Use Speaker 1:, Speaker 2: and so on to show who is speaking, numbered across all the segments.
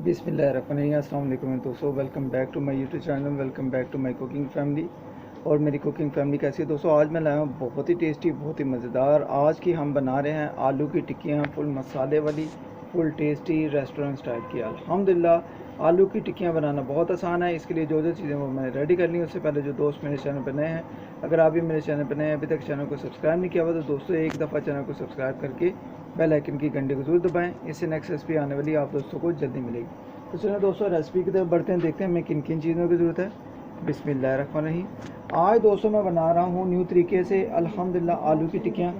Speaker 1: बिस्मिल्लाहिर्रहमानिर्रहीम। अस्सलाम वालेकुम दोस्तों, welcome back to my YouTube channel, welcome back to my cooking family. और मेरी कुकिंग फैमिली कैसी है दोस्तों? आज मैं लाया हूँ बहुत ही टेस्टी, बहुत ही मज़ेदार। आज की हम बना रहे हैं आलू की टिक्कियाँ, फुल मसाले वाली, फुल टेस्टी रेस्टोरेंट स्टाइल की। अल्हम्दुलिल्लाह आलू की टिक्कियाँ बनाना बहुत आसान है। इसके लिए जो जो चीज़ें वो मैंने रेडी कर ली। उससे पहले जो दोस्त मेरे चैनल पर नए हैं, अगर आप भी मेरे चैनल पर नए हैं, अभी तक चैनल को सब्सक्राइब नहीं किया हुआ, तो दोस्तों एक दफ़ा चैनल को सब्सक्राइब करके बेल आइकन की घंटे को ज़रूर दबाएँ। इससे नेक्स्ट रेसिपी आने वाली आप दोस्तों को जल्दी मिलेगी। तो चलो दोस्तों रेसिपी की तरफ बढ़ते हैं, देखते हैं हमें किन किन चीज़ों की ज़रूरत है। बिस्मिल्लाहिर्रहमानिर्रहीम। आज दोस्तों मैं बना रहा हूँ न्यू तरीके से अल्हम्दुलिल्लाह आलू की टिक्कियाँ।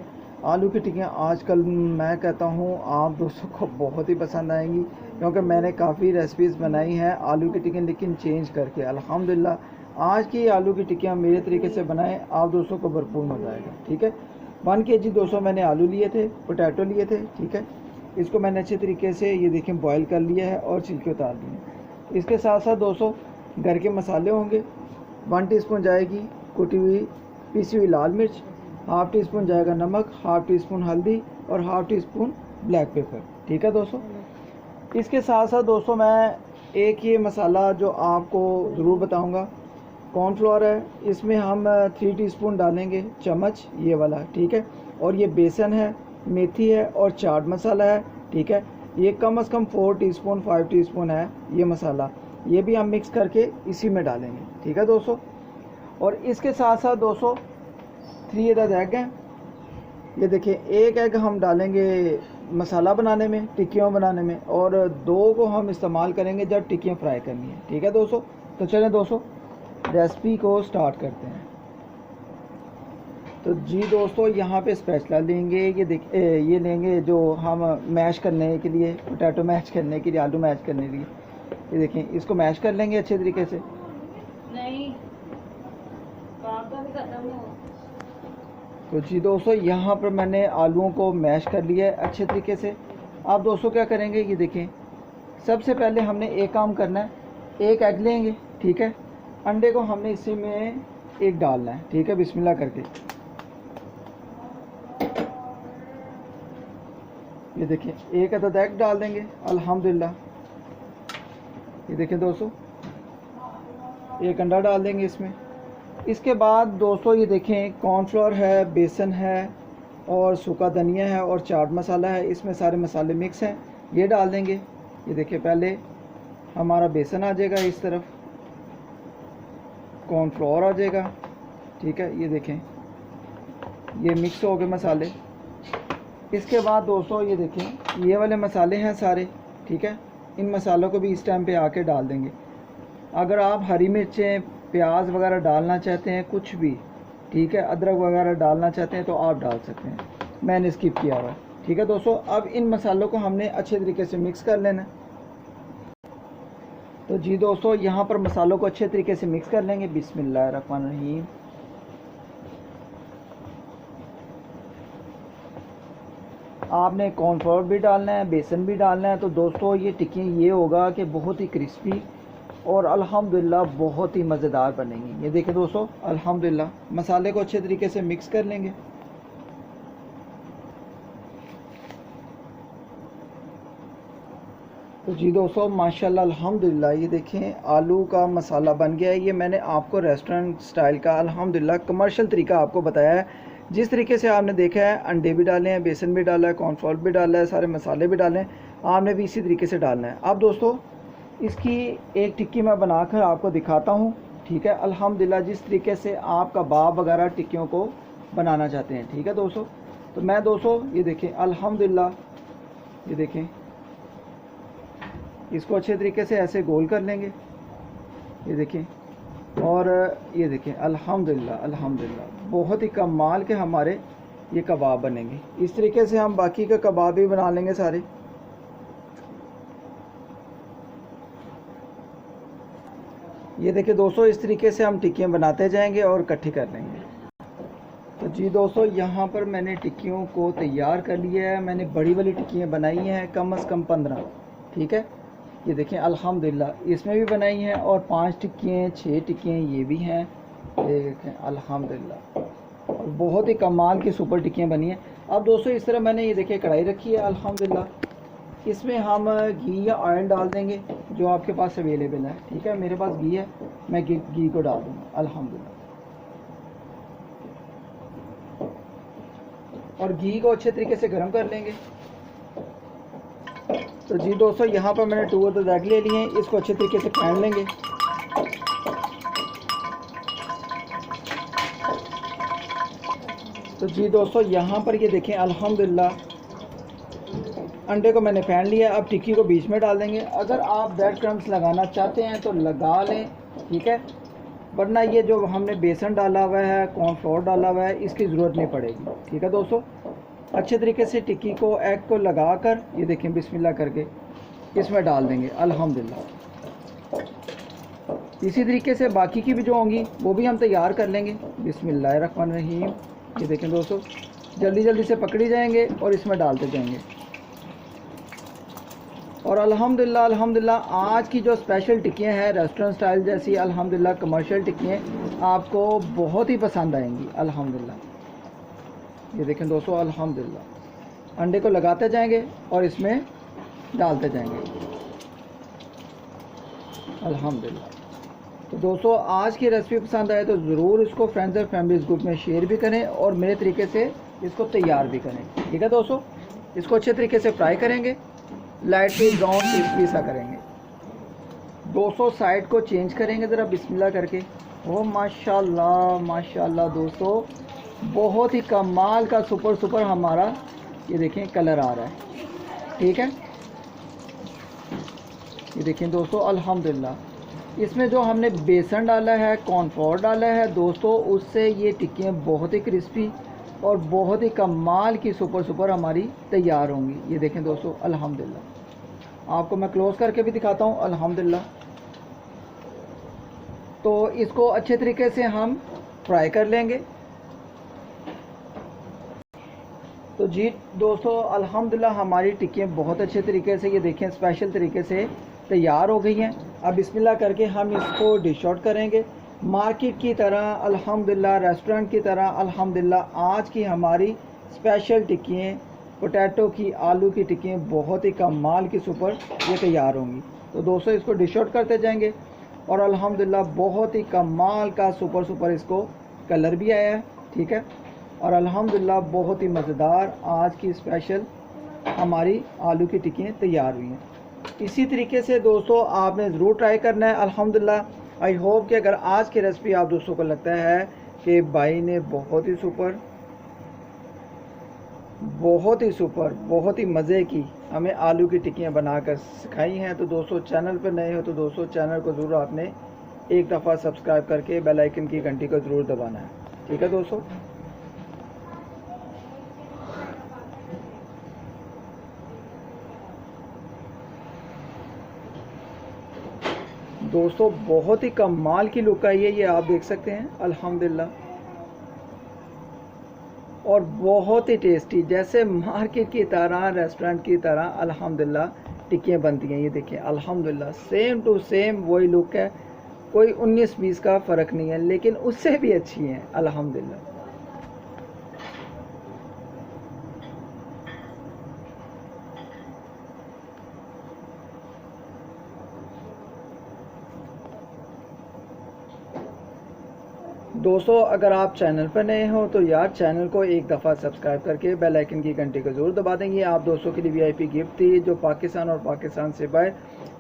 Speaker 1: आलू की टिक्कियाँ आजकल मैं कहता हूँ आप दोस्तों को बहुत ही पसंद आएंगी, क्योंकि मैंने काफ़ी रेसिपीज़ बनाई हैं आलू की टिक्कियाँ, लेकिन चेंज करके। अल्हम्दुलिल्लाह आज की आलू की टिक्कियाँ मेरे तरीके से बनाएं, आप दोस्तों को भरपूर मज़ा आएगा। ठीक है, 1 kg दोस्तों मैंने आलू लिए थे, पोटैटो लिए थे। ठीक है, इसको मैंने अच्छे तरीके से ये देखें बॉईल कर लिया है और छिलके उतार दिए। इसके साथ साथ दोस्तों घर के मसाले होंगे। 1 टीस्पून जाएगी कुटी हुई पीसी हुई लाल मिर्च, हाफ़ टी स्पून जाएगा नमक, हाफ़ टी स्पून हल्दी और half tea spoon black pepper. ठीक है दोस्तों, इसके साथ साथ दोस्तों मैं एक ये मसाला जो आपको ज़रूर बताऊंगा, कॉर्नफ्लोर है। इसमें हम 3 टीस्पून डालेंगे, चम्मच ये वाला। ठीक है, और ये बेसन है, मेथी है और चाट मसाला है। ठीक है, ये कम से कम 4 टीस्पून 5 टीस्पून है ये मसाला। ये भी हम मिक्स करके इसी में डालेंगे। ठीक है दोस्तों, और इसके साथ साथ दोस्तों 3 अदद एग हैं। ये देखिए, एक एग हम डालेंगे मसाला बनाने में, टिक्कियों बनाने में, और 2 को हम इस्तेमाल करेंगे जब टिक्कियाँ फ्राई करनी है। ठीक है दोस्तों, तो चलें दोस्तों रेसिपी को स्टार्ट करते हैं। तो जी दोस्तों यहाँ पे स्पैचुला लेंगे, ये लेंगे जो हम मैश करने के लिए, पोटैटो मैश करने के लिए, आलू मैश करने के लिए। ये देखें, इसको मैश कर लेंगे अच्छे तरीके से। नहीं तो जी दोस्तों यहाँ पर मैंने आलूओं को मैश कर लिया है अच्छे तरीके से। आप दोस्तों क्या करेंगे, ये देखें, सबसे पहले हमने एक काम करना है, एक एग लेंगे। ठीक है, अंडे को हमने इसी में एक डालना है। ठीक है, बिस्मिल्लाह करके। ये देखिए, एक अदद एग डाल देंगे अल्हम्दुलिल्लाह। ये देखें दोस्तों, एक अंडा डाल देंगे इसमें। इसके बाद दोस्तों ये देखें, कॉर्नफ्लोर है, बेसन है और सूखा धनिया है और चाट मसाला है। इसमें सारे मसाले मिक्स हैं, ये डाल देंगे। ये देखिए, पहले हमारा बेसन आ जाएगा इस तरफ, कॉर्नफ्लोर आ जाएगा। ठीक है, ये देखें, ये मिक्स हो गए मसाले। इसके बाद दोस्तों ये देखें, ये वाले मसाले हैं सारे। ठीक है, इन मसालों को भी इस टाइम पे आके डाल देंगे। अगर आप हरी मिर्चें, प्याज वगैरह डालना चाहते हैं, कुछ भी, ठीक है, अदरक वगैरह डालना चाहते हैं तो आप डाल सकते हैं, मैंने स्किप किया हुआ है। ठीक है दोस्तों, अब इन मसालों को हमने अच्छे तरीके से मिक्स कर लेना है। तो जी दोस्तों यहाँ पर मसालों को अच्छे तरीके से मिक्स कर लेंगे। बिस्मिल्लाहिर्रहमानिर्रहीम। आपने कॉर्नफ्लोर भी डालना है, बेसन भी डालना है। तो दोस्तों ये टिक्की ये होगा कि बहुत ही क्रिस्पी और अल्हम्दुलिल्लाह बहुत ही मज़ेदार बनेंगी। ये देखिए दोस्तों, अल्हम्दुलिल्लाह मसाले को अच्छे तरीके से मिक्स कर लेंगे। तो जी दोस्तों माशाल्लाह अल्हम्दुलिल्लाह ये देखें आलू का मसाला बन गया है। ये मैंने आपको रेस्टोरेंट स्टाइल का अल्हम्दुलिल्लाह कमर्शियल तरीका आपको बताया है। जिस तरीके से आपने देखा है, अंडे भी डाले हैं, बेसन भी डाला है, कॉर्नफ्लोर भी डाला है, सारे मसाले भी डाले हैं, आपने भी इसी तरीके से डालना है। अब दोस्तों इसकी एक टिक्की मैं बनाकर आपको दिखाता हूँ। ठीक है, अल्हम्दुलिल्लाह जिस तरीके से आप कबाब वगैरह टिक्कियों को बनाना चाहते हैं। ठीक है दोस्तों, तो मैं दोस्तों ये देखें अल्हम्दुलिल्लाह, ये देखें, इसको अच्छे तरीके से ऐसे गोल कर लेंगे। ये देखें, और ये देखें अल्हम्दुलिल्लाह अल्हम्दुलिल्लाह बहुत ही कमाल के हमारे ये कबाब बनेंगे। इस तरीके से हम बाकी का कबाब भी बना लेंगे सारे। ये देखिए दोस्तों, इस तरीके से हम टिक्कियाँ बनाते जाएंगे और इकट्ठी कर लेंगे। तो जी दोस्तों यहाँ पर मैंने टिक्कियों को तैयार कर लिया है। मैंने बड़ी वाली टिक्कियाँ बनाई हैं, कम से कम 15। ठीक है, ये देखें अल्हम्दुलिल्लाह इसमें भी बनाई हैं, और 5 टिक्कियाँ 6 टिक्कियाँ ये भी हैं। ये देखें अल्हम्दुलिल्लाह, और बहुत ही कमाल की सुपर टिक्कियाँ बनी हैं। अब दोस्तों इस तरह मैंने ये देखिए कढ़ाई रखी है अल्हम्दुलिल्लाह। इसमें हम घी या ऑयल डाल देंगे जो आपके पास अवेलेबल है। ठीक है, मेरे पास घी है, मैं घी को डाल दूँगा अल्हम्दुलिल्लाह। और घी को अच्छे तरीके से गर्म कर लेंगे। तो जी दोस्तों, यहाँ पर मैंने 2 अदद एग ले लिए हैं, इसको अच्छे तरीके से फेंट लेंगे। तो जी दोस्तों, यहाँ पर ये देखें अल्हम्दुलिल्लाह अंडे को मैंने फेंट लिया। अब टिक्की को बीच में डाल देंगे। अगर आप ब्रेड क्रम्स लगाना चाहते हैं तो लगा लें, ठीक है, वरना ये जो हमने बेसन डाला हुआ है, कॉर्नफ्लोर डाला हुआ है, इसकी ज़रूरत नहीं पड़ेगी। ठीक है दोस्तों, अच्छे तरीके से टिक्की को एग को लगा कर ये देखें बिस्मिल्लाह करके इसमें डाल देंगे अल्हम्दुलिल्लाह। इसी तरीके से बाकी की भी जो होंगी वो भी हम तैयार कर लेंगे। बिस्मिल्लाहिर्रहमानिर्रहीम। ये देखें दोस्तों, जल्दी जल्दी से पकड़ी जाएंगे और इसमें डालते जाएंगे। और अल्हम्दुलिल्लाह अल्हम्दुलिल्लाह आज की जो स्पेशल टिक्कियाँ हैं रेस्टोरेंट स्टाइल जैसी, अल्हम्दुलिल्लाह कमर्शियल टिक्कियाँ आपको बहुत ही पसंद आएंगी अल्हम्दुलिल्लाह। ये देखें दोस्तों, अल्हम्दुलिल्लाह अंडे को लगाते जाएंगे और इसमें डालते जाएंगे अल्हम्दुलिल्लाह। तो दोस्तों, आज की रेसिपी पसंद आए तो ज़रूर इसको फ्रेंड्स और फैमिलीज़ ग्रुप में शेयर भी करें और मेरे तरीके से इसको तैयार भी करें। ठीक है दोस्तों, इसको अच्छे तरीके से फ्राई करेंगे, लाइटली ब्राउन क्रिस्पी सा करेंगे। 200 साइड को चेंज करेंगे ज़रा बिस्मिल्लाह करके। ओह माशाल्लाह माशाल्लाह दोस्तों, बहुत ही कमाल का सुपर हमारा ये देखें कलर आ रहा है। ठीक है, ये देखें दोस्तों अल्हम्दुलिल्लाह, इसमें जो हमने बेसन डाला है, कॉर्नफ्लोर डाला है दोस्तों, उससे ये टिक्कियाँ बहुत ही क्रिस्पी और बहुत ही कमाल की सुपर हमारी तैयार होंगी। ये देखें दोस्तों अल्हम्दुलिल्लाह, आपको मैं क्लोज करके भी दिखाता हूँ अल्हम्दुलिल्लाह। तो इसको अच्छे तरीके से हम फ्राई कर लेंगे। तो जी दोस्तों अल्हम्दुलिल्लाह हमारी टिक्कियाँ बहुत अच्छे तरीके से ये देखें स्पेशल तरीके से तैयार हो गई हैं। अब बिस्मिल्लाह करके हम इसको डिश आउट करेंगे मार्केट की तरह अल्हम्दुलिल्लाह, रेस्टोरेंट की तरह अल्हम्दुलिल्लाह। आज की हमारी स्पेशल टिक्कियाँ पोटैटो की, आलू की टिक्कियाँ बहुत ही कमाल की सुपर ये तैयार होंगी। तो दोस्तों इसको डिश आउट करते जाएंगे और अल्हम्दुलिल्लाह बहुत ही कमाल का सुपर इसको कलर भी आया है। ठीक है, और अल्हम्दुलिल्लाह बहुत ही मज़ेदार आज की स्पेशल हमारी आलू की टिक्कियाँ तैयार हुई हैं। इसी तरीके से दोस्तों आपने ज़रूर ट्राई करना है अल्हम्दुलिल्लाह। आई होप कि अगर आज की रेसिपी आप दोस्तों को लगता है कि भाई ने बहुत ही सुपर, बहुत ही मज़े की हमें आलू की टिक्कियाँ बनाकर सिखाई हैं, तो दोस्तों चैनल पर नए हो तो दोस्तों चैनल को ज़रूर आपने एक दफ़ा सब्सक्राइब करके बेल आइकन की घंटी को ज़रूर दबाना है। ठीक है दोस्तों बहुत ही कमाल की लुक आई है, ये आप देख सकते हैं अल्हम्दुलिल्लाह। और बहुत ही टेस्टी, जैसे मार्केट की तरह, रेस्टोरेंट की तरह अल्हम्दुलिल्लाह टिक्कियाँ बनती हैं। ये देखिए अल्हम्दुलिल्लाह सेम टू सेम वही लुक है, कोई 19-20 का फ़र्क नहीं है, लेकिन उससे भी अच्छी हैं अल्हम्दुलिल्लाह। दोस्तों अगर आप चैनल पर नए हो तो यार चैनल को एक दफ़ा सब्सक्राइब करके बेल आइकन की घंटी को ज़रूर दबा देंगे। आप दोस्तों के लिए वीआईपी गिफ्ट थी जो पाकिस्तान और पाकिस्तान से बाहर,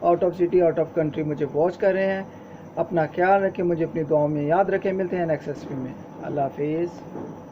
Speaker 1: out of city, out of country मुझे वॉच कर रहे हैं। अपना ख्याल रखें, मुझे अपनी दुआओं में याद रखें। मिलते हैं नेक्स्ट रेसिपी में। अल्लाह हाफिज़।